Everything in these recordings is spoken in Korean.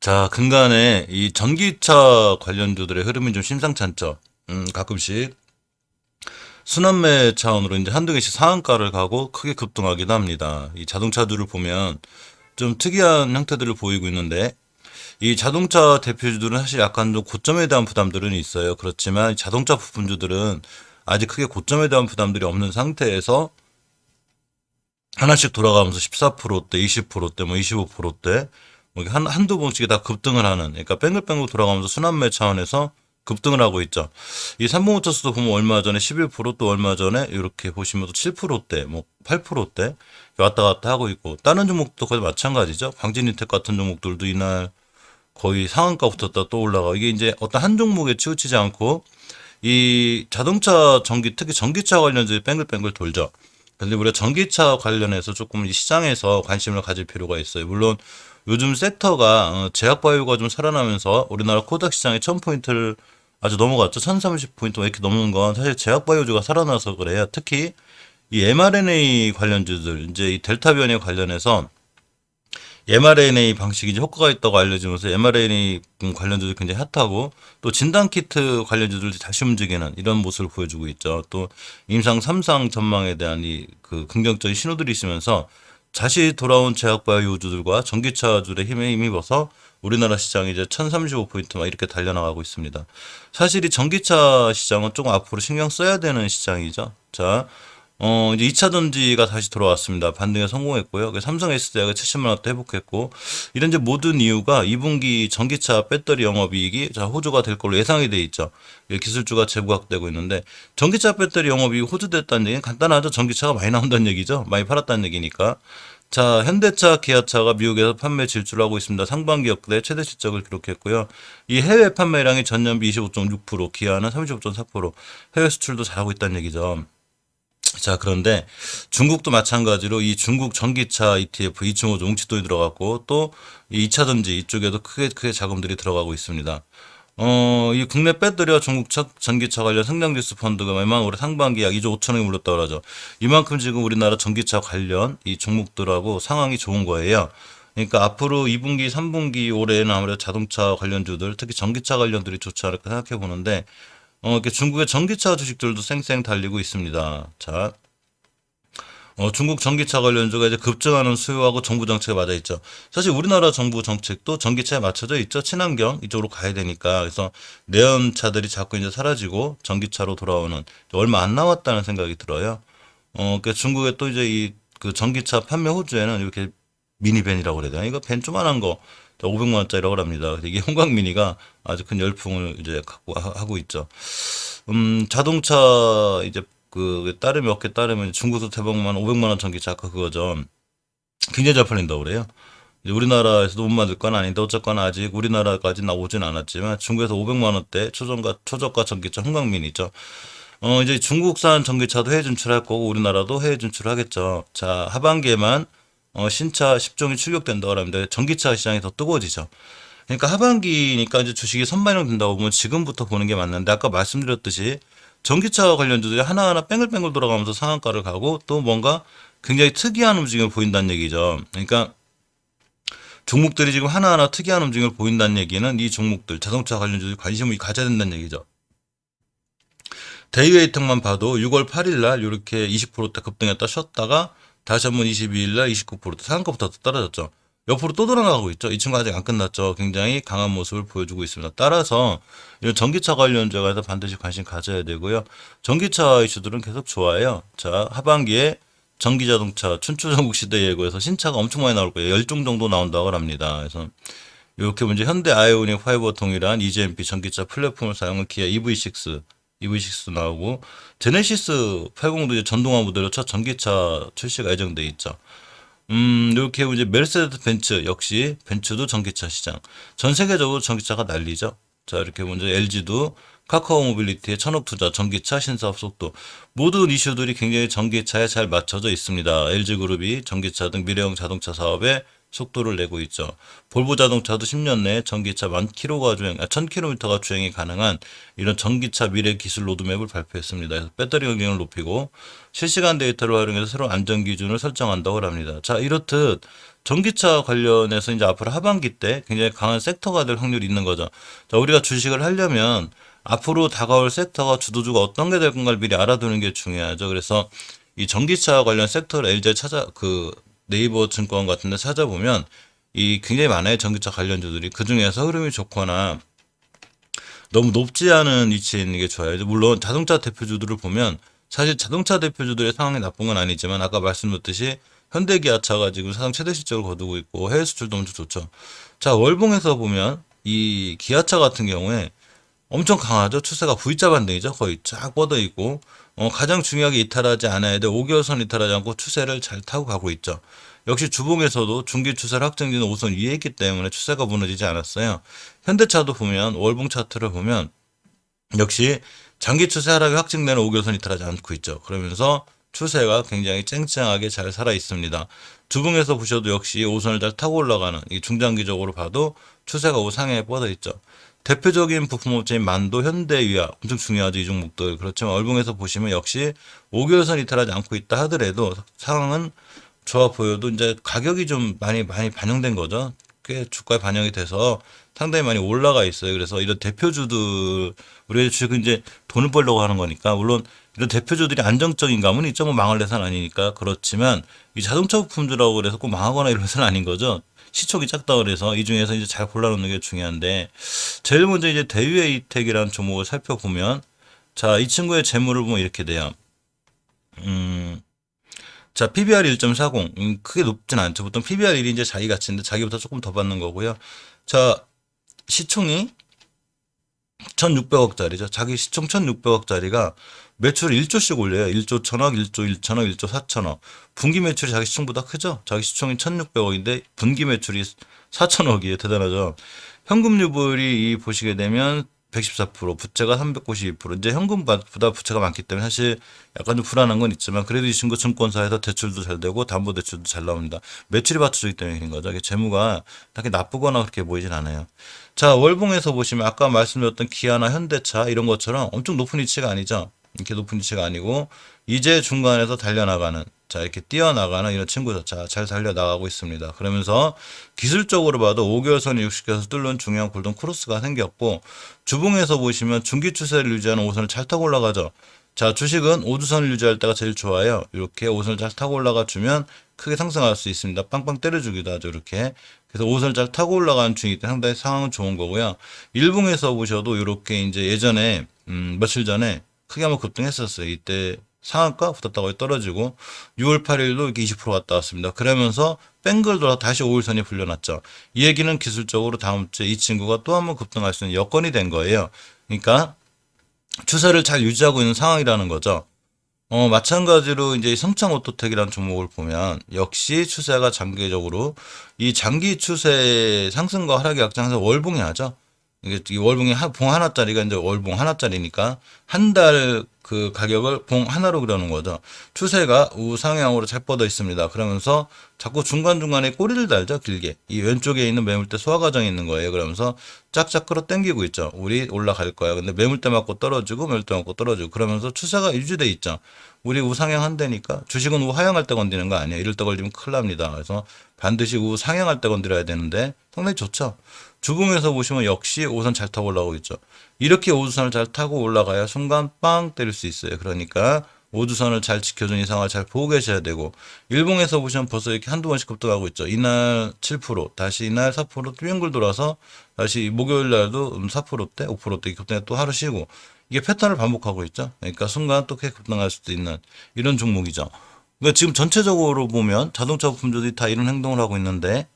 자, 근간에 이 전기차 관련주들의 흐름이 좀 심상치 않죠. 가끔씩 순환매 차원으로 이제 한두 개씩 상한가를 가고 크게 급등하기도 합니다. 이 자동차주를 보면 좀 특이한 형태들을 보이고 있는데, 이 자동차 대표주들은 사실 약간 좀 고점에 대한 부담들은 있어요. 그렇지만 이 자동차 부품주들은 아직 크게 고점에 대한 부담들이 없는 상태에서 하나씩 돌아가면서 14%대, 20%대, 뭐 25%대, 뭐 한두 번씩이 다 급등을 하는, 그러니까 뺑글뺑글 돌아가면서 순환매 차원에서 급등을 하고 있죠. 이 삼봉모터스도 보면 얼마 전에 11%, 또 얼마 전에 이렇게 보시면 또 7%대, 뭐 8%대 왔다 갔다 하고 있고, 다른 종목도 거의 마찬가지죠. 광진이텍 같은 종목들도 이날 거의 상한가 붙었다 또 올라가. 이게 이제 어떤 한 종목에 치우치지 않고 이 자동차 전기, 특히 전기차 관련주에 뺑글뺑글 돌죠. 근데 우리가 전기차 관련해서 조금 이 시장에서 관심을 가질 필요가 있어요. 물론 요즘 섹터가 제약바이오가 좀 살아나면서 우리나라 코닥 시장에 1000포인트를 아주 넘어갔죠. 1030포인트 이렇게 넘는 건 사실 제약바이오주가 살아나서 그래요. 특히 이 mRNA 관련주들, 이제 이 델타 변이 관련해서 mRNA 방식이 이제 효과가 있다고 알려지면서 mRNA 관련주도 굉장히 핫하고, 또 진단키트 관련주들도 다시 움직이는 이런 모습을 보여주고 있죠. 또 임상 3상 전망에 대한 이 그 긍정적인 신호들이 있으면서 다시 돌아온 제약바이오주들과 전기차주들의 힘에 힘입어서 우리나라 시장이 이제 1035포인트 막 이렇게 달려나가고 있습니다. 사실 이 전기차 시장은 조금 앞으로 신경 써야 되는 시장이죠. 자, 이제 2차 전지가 다시 돌아왔습니다. 반등에 성공했고요. 삼성 S대가 70만 원대 회복했고, 이런 이제 모든 이유가 2분기 전기차 배터리 영업이익이 자 호조가 될 걸로 예상이 돼 있죠. 기술주가 재부각되고 있는데, 전기차 배터리 영업이익이 호조됐다는 얘기는 간단하죠. 전기차가 많이 나온다는 얘기죠. 많이 팔았다는 얘기니까. 자, 현대차, 기아차가 미국에서 판매 질주를 하고 있습니다. 상반기 역대 최대 실적을 기록했고요. 이 해외 판매량이 전년비 25.6%, 기아는 35.4%, 해외 수출도 잘하고 있다는 얘기죠. 자, 그런데 중국도 마찬가지로 이 중국 전기차 ETF 2.5조 웅치돈이 들어갔고, 또 이 2차 전지 이쪽에도 크게 자금들이 들어가고 있습니다. 이 국내 배터리와 중국 전기차 관련 성장지수 펀드가 매만 올해 상반기 약 2조 5천억이 물렸다고 하죠. 이만큼 지금 우리나라 전기차 관련 이 종목들하고 상황이 좋은 거예요. 그러니까 앞으로 2분기, 3분기 올해는 아무래도 자동차 관련주들, 특히 전기차 관련들이 좋지 않을까 생각해 보는데, 이렇게 중국의 전기차 주식들도 쌩쌩 달리고 있습니다. 자, 중국 전기차 관련주가 이제 급증하는 수요하고 정부 정책에 맞아 있죠. 사실 우리나라 정부 정책도 전기차에 맞춰져 있죠. 친환경 이쪽으로 가야 되니까. 그래서 내연차들이 자꾸 이제 사라지고 전기차로 돌아오는, 얼마 안 남았다는 생각이 들어요. 그 중국의 또 이제 이 그 전기차 판매 호주에는 이렇게 미니밴이라고 그래야 되나? 이거 밴 조만한 거 500만 원짜리라고 합니다. 이게 형광미니가 아주 큰 열풍을 이제 갖고 하고 있죠. 자동차 이제 그 따르면 업계 따르면 중국도 대박만 500만 원 전기차 아까 그거죠. 굉장히 잘 팔린다고 그래요. 이제 우리나라에서도 못 만들 건 아닌데 어쨌거나 아직 우리나라까지 나오진 않았지만 중국에서 500만 원대 초저가 전기차 형광미니 있죠. 이제 중국산 전기차도 해외 진출할 거고 우리나라도 해외 진출하겠죠. 자, 하반기에만 신차 10종이 출격된다고 합니다. 전기차 시장이 더 뜨거워지죠. 그러니까 하반기니까 이제 주식이 선반영 된다고 보면 지금부터 보는 게 맞는데, 아까 말씀드렸듯이 전기차 관련주들이 하나하나 뺑글뺑글 돌아가면서 상한가를 가고 또 뭔가 굉장히 특이한 움직임을 보인다는 얘기죠. 그러니까 종목들이 지금 하나하나 특이한 움직임을 보인다는 얘기는 이 종목들, 자동차 관련주들이 관심을 가져야 된다는 얘기죠. 데이웨이팅만 봐도 6월 8일 날 이렇게 20%대 급등했다 쉬었다가 다시 한번 22일 날 29%대 상한가부터 떨어졌죠. 옆으로 또 돌아가고 있죠. 이 친구 아직 안 끝났죠. 굉장히 강한 모습을 보여주고 있습니다. 따라서 이런 전기차 관련주에 서 반드시 관심 가져야 되고요. 전기차 이슈들은 계속 좋아요. 자, 하반기에 전기자동차 춘추전국 시대 예고에서 신차가 엄청 많이 나올 거예요. 10종 정도 나온다고 합니다. 그래서 이렇게 먼저 현대 아이오닉 5와 동일한 EGMP 전기차 플랫폼을 사용한 기아 EV6도 나오고, 제네시스 80도 이제 전동화 모델로 첫 전기차 출시가 예정돼 있죠. 이렇게 이제 메르세데스 벤츠 역시 벤츠도 전기차 시장. 전 세계적으로 전기차가 난리죠. 자, 이렇게 먼저 LG도 카카오 모빌리티의 천억 투자, 전기차 신사업 속도. 모든 이슈들이 굉장히 전기차에 잘 맞춰져 있습니다. LG그룹이 전기차 등 미래형 자동차 사업에 속도를 내고 있죠. 볼보 자동차도 10년 내에 전기차 1000km가 주행이 가능한 이런 전기차 미래 기술 로드맵을 발표했습니다. 그래서 배터리 경쟁을 높이고 실시간 데이터를 활용해서 새로운 안전 기준을 설정한다고 합니다. 자, 이렇듯 전기차 관련해서 이제 앞으로 하반기 때 굉장히 강한 섹터가 될 확률이 있는 거죠. 자, 우리가 주식을 하려면 앞으로 다가올 섹터가 주도주가 어떤 게 될 건가를 미리 알아두는 게 중요하죠. 그래서 이 전기차 관련 섹터를 LG 네이버 증권 같은 데 찾아보면 이 굉장히 많아요. 전기차 관련주들이. 그 중에서 흐름이 좋거나 너무 높지 않은 위치에 있는 게 좋아요. 물론 자동차 대표주들을 보면 사실 자동차 대표주들의 상황이 나쁜 건 아니지만 아까 말씀드렸듯이 현대기아차가 지금 사상 최대 실적을 거두고 있고 해외 수출도 엄청 좋죠. 자, 월봉에서 보면 이 기아차 같은 경우에 엄청 강하죠. 추세가 V자 반등이죠. 거의 쫙 뻗어 있고 가장 중요하게 이탈하지 않아야 돼. 5개월선 이탈하지 않고 추세를 잘 타고 가고 있죠. 역시 주봉에서도 중기 추세를 확정지는 5선 위에 있기 때문에 추세가 무너지지 않았어요. 현대차도 보면 월봉 차트를 보면 역시 장기 추세 하락이 확정되는 5개월선 이탈하지 않고 있죠. 그러면서 추세가 굉장히 쨍쨍하게 잘 살아 있습니다. 주봉에서 보셔도 역시 5선을 잘 타고 올라가는 이 중장기적으로 봐도 추세가 우상향에 뻗어 있죠. 대표적인 부품업체인 만도, 현대위아 엄청 중요하죠. 이 종목들. 그렇지만 월봉에서 보시면 역시 5개월선 이탈하지 않고 있다 하더라도 상황은 좋아 보여도 이제 가격이 좀 많이 반영된 거죠. 꽤 주가에 반영이 돼서 상당히 많이 올라가 있어요. 그래서 이런 대표주들 우리가 주식은 이제 돈을 벌려고 하는 거니까 물론 이런 대표주들이 안정적인 감은 있죠. 뭐 망할 회사는 아니니까. 그렇지만 이 자동차 부품주라고 그래서 꼭 망하거나 이런 회사는 아닌 거죠. 시총이 작다 그래서 이 중에서 이제 잘 골라놓는 게 중요한데 제일 먼저 이제 대유에이텍이라는 종목을 살펴보면 자, 이 친구의 재물을 보면 이렇게 돼요. 자, PBR 1.40. 크게 높진 않죠. 보통 PBR 1이 이제 자기 가치인데 자기보다 조금 더 받는 거고요. 자, 시총이 1600억짜리죠. 자기 시총 1600억짜리가 매출 1조씩 올려요. 1조 1000억, 1조 1천억, 1조 4천억. 분기 매출이 자기 시총보다 크죠. 자기 시총이 1600억인데 분기 매출이 4천억이에요. 대단하죠. 현금 유불이 보시게 되면 114%, 부채가 392%. 이제 현금보다 부채가 많기 때문에 사실 약간 좀 불안한 건 있지만 그래도 이 친구 증권사에서 대출도 잘 되고 담보대출도 잘 나옵니다. 매출이 받쳐주기 때문에 그런 거죠. 재무가 딱히 나쁘거나 그렇게 보이진 않아요. 자, 월봉에서 보시면 아까 말씀드렸던 기아나 현대차 이런 것처럼 엄청 높은 위치가 아니죠. 이렇게 높은 위치가 아니고 이제 중간에서 달려나가는 자 이렇게 뛰어나가는 이런 친구들 잘 달려나가고 있습니다. 그러면서 기술적으로 봐도 5개월선이 60개에서 뚫는 중요한 골든 크로스가 생겼고 주봉에서 보시면 중기 추세를 유지하는 5선을 잘 타고 올라가죠. 자, 주식은 5주선을 유지할 때가 제일 좋아요. 이렇게 5선을 잘 타고 올라가 주면 크게 상승할 수 있습니다. 빵빵 때려주기도 하죠. 이렇게. 그래서 5선을 잘 타고 올라가는 중이기 때문에 상당히 상황은 좋은 거고요. 일봉에서 보셔도 이렇게 이제 예전에 며칠 전에 크게 한번 급등했었어요. 이때 상한가 붙었다가 떨어지고 6월 8일도 이렇게 20% 갔다 왔습니다. 그러면서 뺑글 돌아 다시 5일선이 불려났죠. 이 얘기는 기술적으로 다음 주에 이 친구가 또 한번 급등할 수 있는 여건이 된 거예요. 그러니까 추세를 잘 유지하고 있는 상황이라는 거죠. 마찬가지로 이제 성창 오토텍이라는 종목을 보면 역시 추세가 장기적으로 이 장기 추세 상승과 하락의 약장 항상 월봉이 하죠. 이게 이 월봉이 봉 하나짜리가 이제 월봉 하나짜리니까 한 달 그 가격을 봉 하나로 그려놓은 거죠. 추세가 우상향으로 잘 뻗어 있습니다. 그러면서 자꾸 중간중간에 꼬리를 달죠. 길게. 이 왼쪽에 있는 매물대 소화 과정이 있는 거예요. 그러면서 쫙쫙 끌어당기고 있죠. 우리 올라갈 거야. 근데 매물대 맞고 떨어지고 매물대 맞고 떨어지고 그러면서 추세가 유지돼 있죠. 우리 우상향 한다니까 주식은 우하향할 때 건드리는 거 아니에요. 이럴 때 걸리면 큰일 납니다. 그래서 반드시 우상향할 때 건드려야 되는데 상당히 좋죠. 주봉에서 보시면 역시 5선 잘 타고 올라오고 있죠. 이렇게 5주선을 잘 타고 올라가야 순간 빵 때릴 수 있어요. 그러니까 5주선을 잘 지켜준 이상을 잘 보고 계셔야 되고 일봉에서 보시면 벌써 이렇게 한두 번씩 급등하고 있죠. 이날 7%, 다시 이날 4% 뚜eng글 돌아서 다시 목요일 날도 4%대, 5%대 급등해 또 하루 쉬고 이게 패턴을 반복하고 있죠. 그러니까 순간 또 급등할 수도 있는 이런 종목이죠. 그러니까 지금 전체적으로 보면 자동차 부품주들이 다 이런 행동을 하고 있는데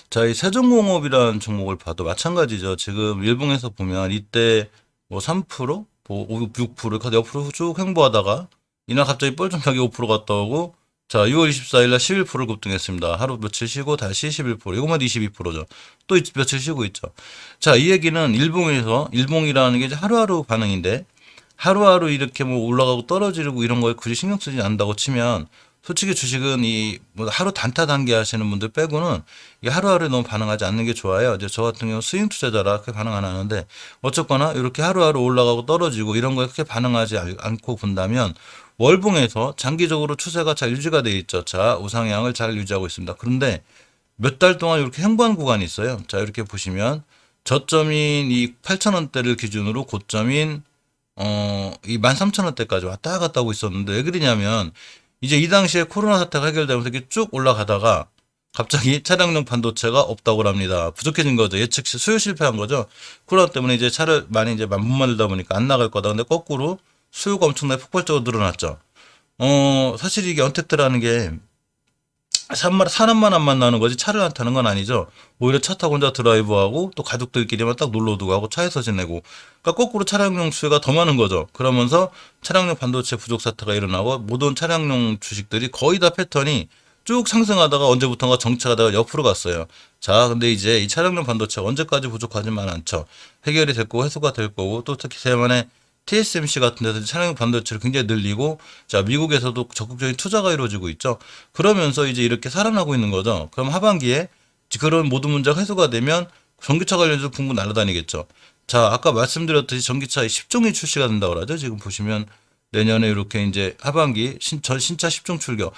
자, 이 세종공업이라는 종목을 봐도 마찬가지죠. 지금 일봉에서 보면 이때 뭐 3%, 뭐 6% 이렇게 옆으로 쭉 횡보하다가 이날 갑자기 뻘쭘하게 5% 갔다 오고 자, 6월 24일 날 11% 급등했습니다. 하루 며칠 쉬고 다시 11%. 이것만 22%죠. 또 며칠 쉬고 있죠. 자, 이 얘기는 일봉이라는 게 이제 하루하루 반응인데 하루하루 이렇게 뭐 올라가고 떨어지고 이런 거에 굳이 신경 쓰지 않는다고 치면 솔직히 주식은 이 뭐 하루 단타 단기 하시는 분들 빼고는 이 하루하루에 너무 반응하지 않는 게 좋아요. 이제 저 같은 경우 스윙 투자자라 그렇게 반응 안 하는데 어쨌거나 이렇게 하루하루 올라가고 떨어지고 이런 거에 그렇게 반응하지 않고 본다면 월봉에서 장기적으로 추세가 잘 유지가 돼 있죠. 자, 우상향을 잘 유지하고 있습니다. 그런데 몇 달 동안 이렇게 행보한 구간이 있어요. 자, 이렇게 보시면 저점인 이 8,000원대를 기준으로 고점인 이 13,000원대까지 왔다 갔다 하고 있었는데 왜 그러냐면 이제 이 당시에 코로나 사태가 해결되면서 이렇게 쭉 올라가다가 갑자기 차량용 반도체가 없다고 합니다. 부족해진 거죠. 예측 수요 실패한 거죠. 코로나 때문에 이제 차를 많이 이제 못 만들다 보니까 안 나갈 거다. 근데 거꾸로 수요가 엄청나게 폭발적으로 늘어났죠. 사실 이게 언택트라는 게 사람만 안 만나는 거지 차를 안 타는 건 아니죠. 오히려 차 타고 혼자 드라이브하고 또 가족들끼리만 딱 놀러도 가고 차에서 지내고 그러니까 거꾸로 차량용 수요가 더 많은 거죠. 그러면서 차량용 반도체 부족 사태가 일어나고 모든 차량용 주식들이 거의 다 패턴이 쭉 상승하다가 언제부턴가 정체하다가 옆으로 갔어요. 자, 근데 이제 이 차량용 반도체가 언제까지 부족하지만 않죠. 해결이 될 거고 해소가 될 거고 또 특히 대만의 TSMC 같은 데서 차량용 반도체를 굉장히 늘리고 자 미국에서도 적극적인 투자가 이루어지고 있죠. 그러면서 이제 이렇게 살아나고 있는 거죠. 그럼 하반기에 그런 모든 문제가 해소가 되면 전기차 관련해서 붕붕 날아다니겠죠. 자 아까 말씀드렸듯이 전기차 10종이 출시가 된다고 그러죠. 지금 보시면 내년에 이렇게 이제 하반기 신차 10종 출격.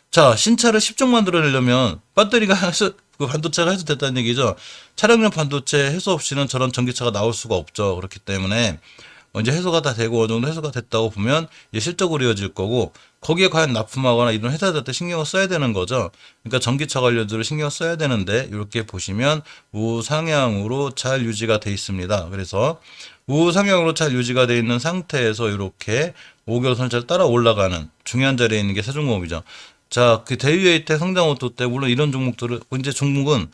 자 신차를 10종 만들어내려면 배터리가 해서 그 반도체가 해소됐다는 얘기죠. 차량용 반도체 해소 없이는 저런 전기차가 나올 수가 없죠. 그렇기 때문에 이제 해소가 다 되고 어느 정도 해소가 됐다고 보면 이제 실적으로 이어질 거고 거기에 과연 납품하거나 이런 회사들 때 신경을 써야 되는 거죠. 그러니까 전기차 관련주를 신경 써야 되는데 이렇게 보시면 우상향으로 잘 유지가 돼 있습니다. 그래서 우상향으로 잘 유지가 돼 있는 상태에서 이렇게 5개월선을 잘 따라 올라가는 중요한 자리에 있는 게 세종공업이죠. 자, 그 대유에이텍 성장오토 때 물론 이런 종목들을 이제 종목은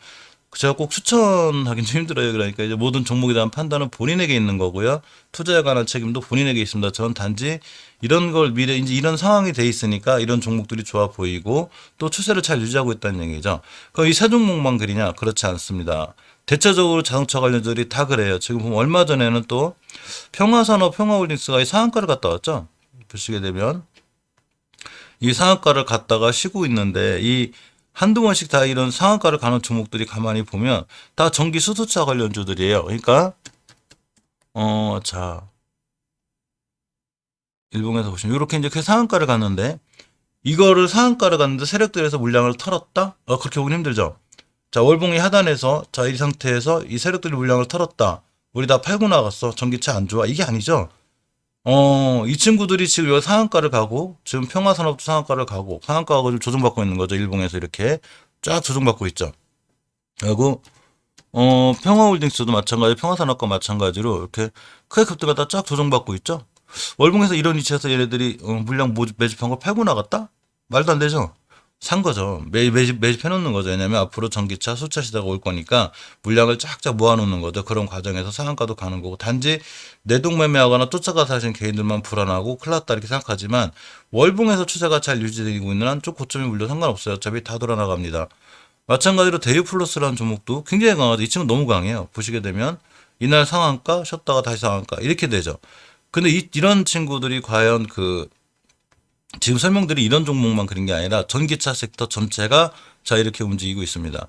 제가 꼭 추천하긴 좀 힘들어요. 그러니까 이제 모든 종목에 대한 판단은 본인에게 있는 거고요. 투자에 관한 책임도 본인에게 있습니다. 저는 단지 이런 걸 미래 이제 이런 상황이 돼 있으니까 이런 종목들이 좋아 보이고 또 추세를 잘 유지하고 있다는 얘기죠. 그럼 이 세 종목만 그리냐? 그렇지 않습니다. 대체적으로 자동차 관련들이 다 그래요. 지금 보면 얼마 전에는 또 평화산업, 평화홀딩스가 이 상한가를 갔다 왔죠. 보시게 되면 이 상한가를 갔다가 쉬고 있는데 이 한두 번씩 다 이런 상한가를 가는 종목들이 가만히 보면 다 전기 수소차 관련주들이에요. 그러니까 자 일봉에서 보시면 이렇게 이제 그 상한가를 갔는데 이거를 상한가를 갔는데 세력들에서 물량을 털었다? 그렇게 보기 힘들죠. 자 월봉이 하단에서 자 이 상태에서 이 세력들이 물량을 털었다. 우리 다 팔고 나갔어. 전기차 안 좋아. 이게 아니죠. 이 친구들이 지금 여기 상한가를 가고, 지금 평화산업도 상한가를 가고, 상한가가 좀 조정받고 있는 거죠. 일봉에서 이렇게 쫙 조정받고 있죠. 그리고, 평화홀딩스도 마찬가지, 평화산업과 마찬가지로 이렇게 크게 급등하다 쫙 조정받고 있죠. 월봉에서 이런 위치에서 얘네들이 물량 매집한 거 팔고 나갔다? 말도 안 되죠. 산 거죠. 매집해 놓는 거죠. 왜냐면 앞으로 전기차, 수차 시대가 올 거니까 물량을 쫙쫙 모아 놓는 거죠. 그런 과정에서 상한가도 가는 거고. 단지 내동매매하거나 쫓아가서 하시는 개인들만 불안하고 큰일 났다 이렇게 생각하지만 월봉에서 추세가 잘 유지되고 있는 한 쪽 고점이 물려 상관없어요. 어차피 다 돌아나갑니다. 마찬가지로 대유플러스라는 종목도 굉장히 강하죠. 이 친구 너무 강해요. 보시게 되면 이날 상한가 쉬었다가 다시 상한가 이렇게 되죠. 근데 이런 친구들이 과연 지금 설명드린 이런 종목만 그린 게 아니라 전기차 섹터 전체가 자 이렇게 움직이고 있습니다.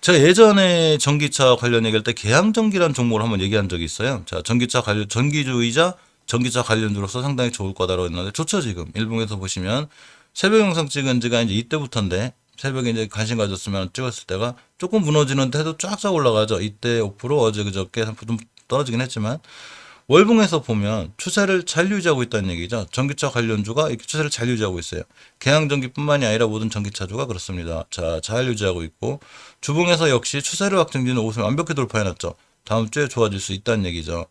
제가 예전에 전기차 관련 얘기할 때 계양전기라는 종목을 한번 얘기한 적이 있어요. 자 전기차 관련 전기주이자 전기차 관련주로서 상당히 좋을 거다라고 했는데 좋죠. 지금 일봉에서 보시면 새벽 영상 찍은 지가 이제 이때부터인데 새벽에 이제 관심 가졌으면 찍었을 때가 조금 무너지는데 해도 쫙쫙 올라가죠. 이때 5% 어제 그저께 좀 떨어지긴 했지만 월봉에서 보면 추세를 잘 유지하고 있다는 얘기죠. 전기차 관련주가 이렇게 추세를 잘 유지하고 있어요. 계양전기뿐만이 아니라 모든 전기차주가 그렇습니다. 자, 잘 유지하고 있고 주봉에서 역시 추세를 확정짓는 옷을 완벽히 돌파해놨죠. 다음 주에 좋아질 수 있다는 얘기죠.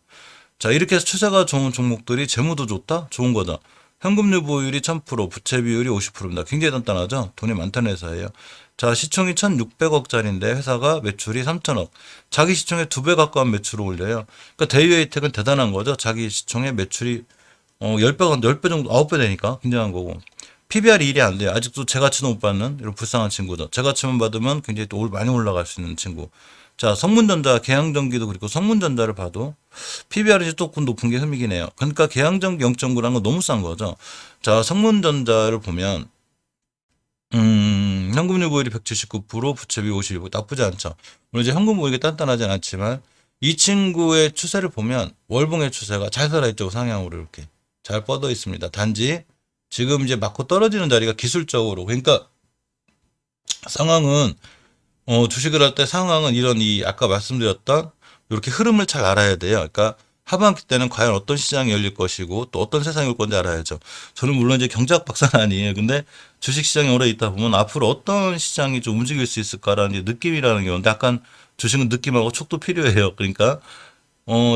자, 이렇게 해서 추세가 좋은 종목들이 재무도 좋다? 좋은 거다. 현금류 보유율이 1000%, 부채 비율이 50%입니다. 굉장히 단단하죠? 돈이 많다는 회사예요. 자, 시총이 1600억짜리인데 회사가 매출이 3000억. 자기 시총의 2배 가까운 매출을 올려요. 그러니까 대유에이텍은 대단한 거죠. 자기 시총의 매출이 10배 정도, 9배 되니까 굉장한 거고. PBR이 1이 안 돼요. 아직도 제가치도 못 받는 이런 불쌍한 친구죠. 제가치만 받으면 굉장히 또 많이 올라갈 수 있는 친구. 자, 성문전자, 계양전기도 그리고 성문전자를 봐도 PBR이 조금 높은 게 흠이긴 해요. 그러니까 계양전기 0.9라는 건 너무 싼 거죠. 자, 성문전자를 보면 현금률 보율이 179%, 부채비 52%, 나쁘지 않죠. 물론 이제 현금 보율이 단단하진 않지만 이 친구의 추세를 보면 월봉의 추세가 잘 살아있죠. 상향으로 이렇게 잘 뻗어 있습니다. 단지 지금 이제 맞고 떨어지는 자리가 기술적으로, 그러니까 상황은 주식을 할 때 상황은 이런 이 아까 말씀드렸던 이렇게 흐름을 잘 알아야 돼요. 그러니까 하반기 때는 과연 어떤 시장이 열릴 것이고 또 어떤 세상이 올 건지 알아야죠. 저는 물론 이제 경제학 박사는 아니에요. 근데 주식 시장에 오래 있다 보면 앞으로 어떤 시장이 좀 움직일 수 있을까라는 느낌이라는 게 오는데, 약간 주식은 느낌하고 촉도 필요해요. 그러니까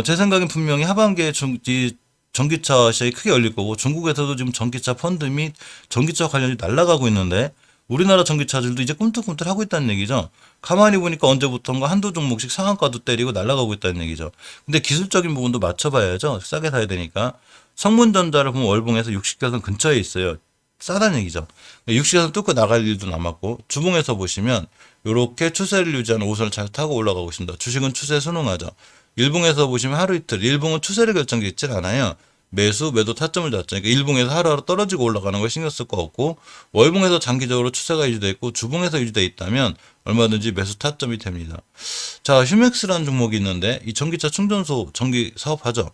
제 생각엔 분명히 하반기에 이 전기차 시장이 크게 열릴 거고, 중국에서도 지금 전기차 펀드 및 전기차 관련이 날아가고 있는데 우리나라 전기차들도 이제 꿈틀꿈틀 하고 있다는 얘기죠. 가만히 보니까 언제부턴가 한두 종목씩 상한가도 때리고 날아가고 있다는 얘기죠. 근데 기술적인 부분도 맞춰봐야죠. 싸게 사야 되니까. 성문전자를 보면 월봉에서 60개선 근처에 있어요. 싸다는 얘기죠. 60개선 뚫고 나갈 일도 남았고, 주봉에서 보시면 이렇게 추세를 유지하는 5선을 잘 타고 올라가고 있습니다. 주식은 추세 순응하죠. 일봉에서 보시면 하루 이틀, 일봉은 추세를 결정짓 있질 않아요. 매수, 매도 타점을 잡죠. 그러니까 일봉에서 하루하루 떨어지고 올라가는 걸 신경 쓸 거 없고, 월봉에서 장기적으로 추세가 유지되어 있고, 주봉에서 유지되어 있다면 얼마든지 매수 타점이 됩니다. 자, 휴맥스라는 종목이 있는데 이 전기차 충전소 전기 사업하죠.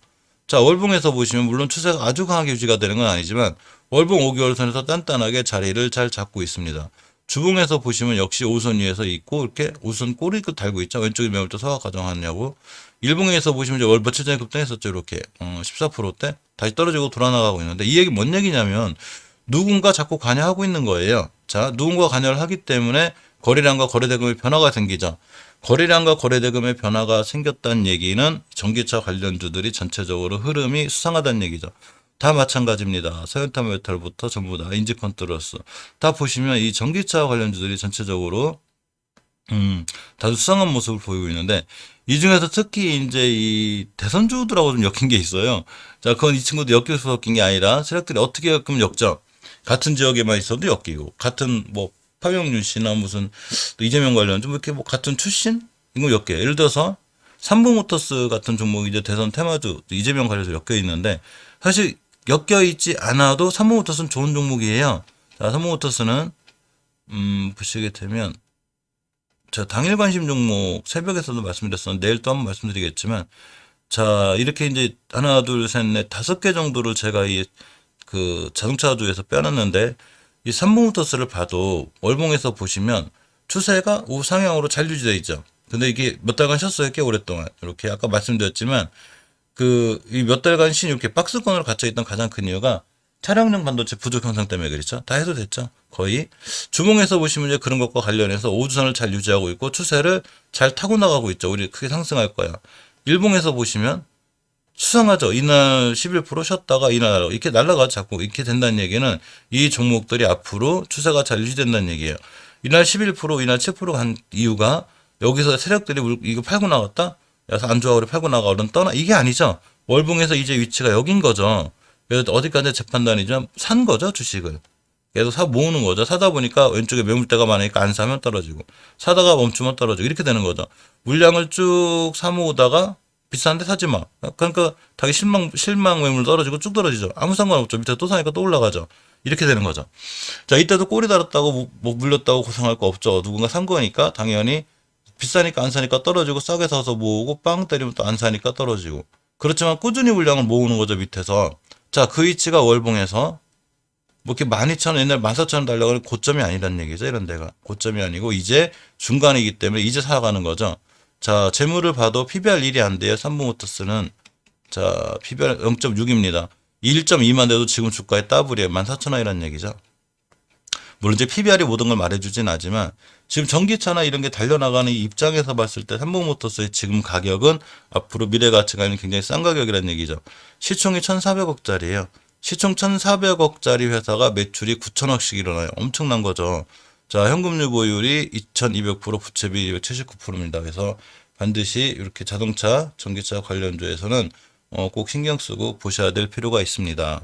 자, 월봉에서 보시면 물론 추세가 아주 강하게 유지가 되는 건 아니지만 월봉 5개월 선에서 단단하게 자리를 잘 잡고 있습니다. 주봉에서 보시면 역시 5선 위에서 있고 이렇게 5선 꼬리를 달고 있죠. 왼쪽에 매물도 서가 가정하냐고. 일봉에서 보시면 이제 월 며칠 전에 급등했었죠. 이렇게 14%대 다시 떨어지고 돌아나가고 있는데, 이 얘기 뭔 얘기냐면 누군가 자꾸 관여하고 있는 거예요. 자, 누군가 관여를 하기 때문에 거래량과 거래대금의 변화가 생기죠. 거래량과 거래대금의 변화가 생겼다는 얘기는 전기차 관련주들이 전체적으로 흐름이 수상하다는 얘기죠. 다 마찬가지입니다. 서현탄 메탈부터 전부 다 인지컨트롤스 다 보시면 이 전기차 관련주들이 전체적으로 다들 수상한 모습을 보이고 있는데, 이 중에서 특히 이제 이 대선주들하고 좀 엮인 게 있어요. 자, 그건 이 친구도 엮여서 엮인 게 아니라 세력들이 어떻게 엮으면 엮죠. 같은 지역에만 있어도 엮이고, 같은 뭐 파명윤 씨나 무슨 또 이재명 관련 좀 이렇게 뭐 같은 출신 이거 엮여. 예를 들어서 삼성모터스 같은 종목이 이제 대선 테마주 이재명 관련해서 엮여 있는데, 사실 엮여 있지 않아도 삼성모터스는 좋은 종목이에요. 자, 삼성모터스는 보시게 되면 자, 당일 관심 종목 새벽에서도 말씀드렸었는데 내일 또 한번 말씀드리겠지만, 자, 이렇게 이제 하나, 둘, 셋, 넷, 5개 정도를 제가 이 그 자동차주에서 빼놨는데, 이 삼성모터스를 봐도 월봉에서 보시면 추세가 우상향으로 잘 유지되어 있죠. 근데 이게 몇 달간 쉬었어요. 꽤 오랫동안. 이렇게 아까 말씀드렸지만 이 몇 달간 쉰 이렇게 박스권으로 갇혀 있던 가장 큰 이유가 차량용 반도체 부족 현상 때문에 그렇죠. 다 해소됐죠. 거의. 주봉에서 보시면 이제 그런 것과 관련해서 5주선을 잘 유지하고 있고 추세를 잘 타고 나가고 있죠. 우리 크게 상승할 거야. 일봉에서 보시면 수상하죠. 이날 11% 쉬었다가 이날 이렇게 날아가죠. 자꾸 이렇게 된다는 얘기는 이 종목들이 앞으로 추세가 잘 유지된다는 얘기예요. 이날 11%, 이날 7%간 이유가 여기서 세력들이 이거 팔고 나갔다? 그래서 안 좋아, 우리 팔고 나가, 얼른 떠나. 이게 아니죠. 월봉에서 이제 위치가 여긴 거죠. 그래서 어디까지 재판단이죠. 산 거죠, 주식을. 계속 사 모으는 거죠. 사다 보니까 왼쪽에 매물대가 많으니까 안 사면 떨어지고, 사다가 멈추면 떨어지고, 이렇게 되는 거죠. 물량을 쭉 사 모으다가 비싼데 사지 마. 그러니까 자기 실망 매물 떨어지고 쭉 떨어지죠. 아무 상관없죠. 밑에 또 사니까 또 올라가죠. 이렇게 되는 거죠. 자, 이때도 꼬리 달았다고 뭐 물렸다고 고생할 거 없죠. 누군가 산 거니까 당연히 비싸니까 안 사니까 떨어지고, 싸게 사서 모으고 빵 때리면 또 안 사니까 떨어지고. 그렇지만 꾸준히 물량을 모으는 거죠, 밑에서. 자, 그 위치가 월봉에서 뭐 이렇게 12,000원, 옛날 14,000원 달려가는 고점이 아니란 얘기죠. 이런 데가 고점이 아니고 이제 중간이기 때문에 이제 살아가는 거죠. 자, 재물을 봐도 PBR 1이 안 돼요. 삼성모터스는. 자, PBR 0.6입니다. 1.2만 돼도 지금 주가의 더블이에요. 14,000원이라는 얘기죠. 물론 이제 PBR이 모든 걸 말해주진 않지만 지금 전기차나 이런 게 달려나가는 입장에서 봤을 때 삼성모터스의 지금 가격은 앞으로 미래 가치가 있는 굉장히 싼 가격이라는 얘기죠. 시총이 1,400억짜리예요. 시총 1,400억짜리 회사가 매출이 9천억씩 일어나요. 엄청난 거죠. 자, 현금률 보율이 2,200%, 부채비 279%입니다. 그래서 반드시 이렇게 자동차, 전기차 관련주에서는 꼭 신경 쓰고 보셔야 될 필요가 있습니다.